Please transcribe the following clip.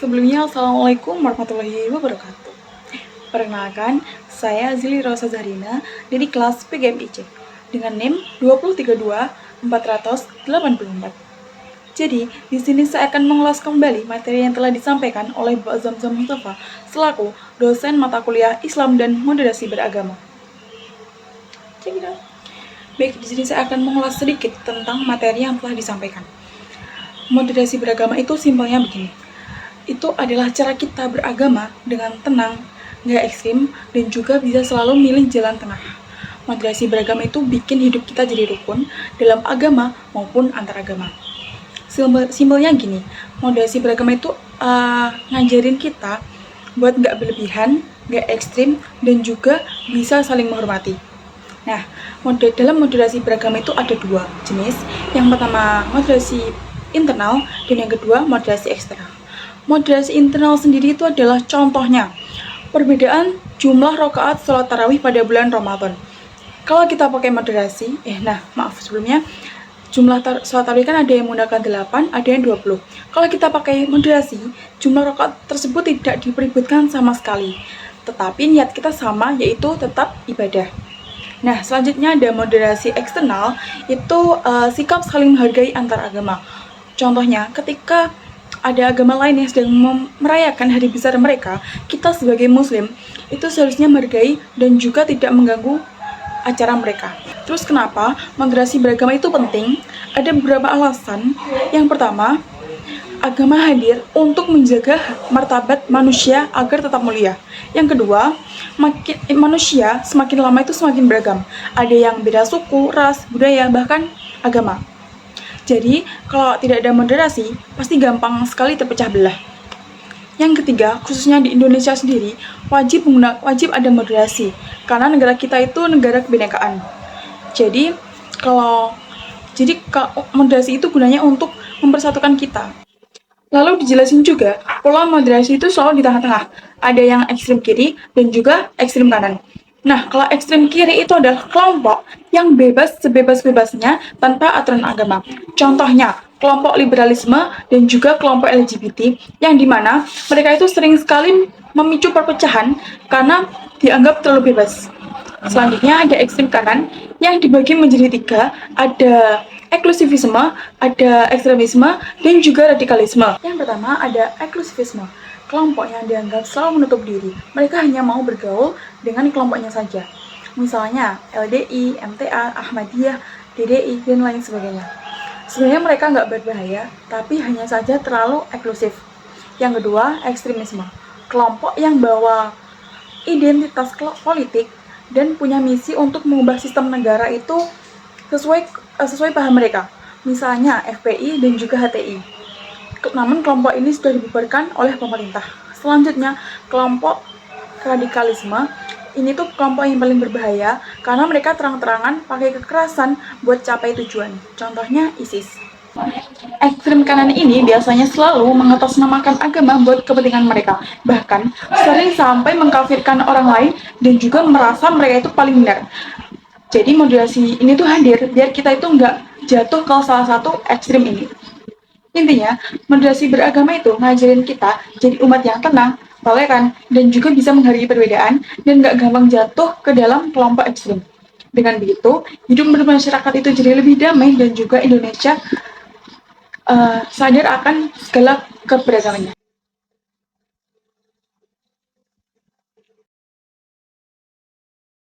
Sebelumnya, Assalamualaikum warahmatullahi wabarakatuh. Perkenalkan, saya Zili Rosa Zahrina dari kelas PGMIC dengan NIM 2032484. Jadi, di sini saya akan mengulas kembali materi yang telah disampaikan oleh Mbak Zamzam Mustafa selaku dosen mata kuliah Islam dan Moderasi Beragama. Baik, di sini saya akan mengulas sedikit tentang materi yang telah disampaikan. Moderasi beragama itu simpelnya begini. Itu adalah cara kita beragama dengan tenang, nggak ekstrim, dan juga bisa selalu milih jalan tengah. Moderasi beragama itu bikin hidup kita jadi rukun dalam agama maupun antar agama. Simpelnya gini, moderasi beragama itu ngajarin kita buat nggak berlebihan, nggak ekstrim, dan juga bisa saling menghormati. Nah, dalam moderasi beragama itu ada dua jenis. Yang pertama, moderasi internal, dan yang kedua, moderasi eksternal. Moderasi internal sendiri itu adalah contohnya perbedaan jumlah rakaat sholat tarawih pada bulan Ramadan. Kalau kita pakai moderasi, sebelumnya jumlah sholat tarawih kan ada yang menggunakan 8, ada yang 20. Kalau kita pakai moderasi, jumlah rakaat tersebut tidak dipeributkan sama sekali. Tetapi niat kita sama, yaitu tetap ibadah. Nah, selanjutnya ada moderasi eksternal, itu sikap saling menghargai antar agama. Contohnya, ketika ada agama lain yang sedang merayakan hari besar mereka, kita sebagai muslim itu seharusnya menghargai dan juga tidak mengganggu acara mereka. Terus kenapa moderasi beragama itu penting? Ada beberapa alasan. Yang pertama, agama hadir untuk menjaga martabat manusia agar tetap mulia. Yang kedua, manusia semakin lama itu semakin beragam. Ada yang beda suku, ras, budaya, bahkan agama. Jadi, kalau tidak ada moderasi, pasti gampang sekali terpecah belah. Yang ketiga, khususnya di Indonesia sendiri, wajib ada moderasi, karena negara kita itu negara kebinekaan. Jadi, moderasi itu gunanya untuk mempersatukan kita. Lalu dijelasin juga, pola moderasi itu selalu di tengah-tengah. Ada yang ekstrem kiri dan juga ekstrem kanan. Nah, kalau ekstrem kiri itu adalah kelompok yang bebas sebebas-bebasnya tanpa aturan agama. Contohnya, kelompok liberalisme dan juga kelompok LGBT, yang dimana mereka itu sering sekali memicu perpecahan karena dianggap terlalu bebas. Selanjutnya ada ekstrem kanan yang dibagi menjadi 3, ada eksklusivisme, ada ekstremisme, dan juga radikalisme. Yang pertama ada eksklusivisme, kelompok yang dianggap selalu menutup diri. Mereka hanya mau bergaul dengan kelompoknya saja. Misalnya LDI, MTA, Ahmadiyah, DDI, dan lain sebagainya. Sebenarnya mereka nggak berbahaya, tapi hanya saja terlalu eksklusif. Yang kedua, ekstremisme, kelompok yang bawa identitas politik dan punya misi untuk mengubah sistem negara itu sesuai paham mereka. Misalnya FPI dan juga HTI. Namun kelompok ini sudah dibubarkan oleh pemerintah. Selanjutnya, kelompok radikalisme. Ini tuh kelompok yang paling berbahaya karena mereka terang-terangan pakai kekerasan buat capai tujuan. Contohnya ISIS. Ekstrem kanan ini biasanya selalu mengatasnamakan agama buat kepentingan mereka. Bahkan sering sampai mengkafirkan orang lain dan juga merasa mereka itu paling benar. Jadi moderasi ini tuh hadir biar kita itu nggak jatuh ke salah satu ekstrem ini. Intinya, moderasi beragama itu ngajarin kita jadi umat yang tenang, toleran, dan juga bisa menghargai perbedaan dan nggak gampang jatuh ke dalam kelompok ekstrem. Dengan begitu, hidup bermasyarakat itu jadi lebih damai dan juga Indonesia sadar akan segala keberagamannya.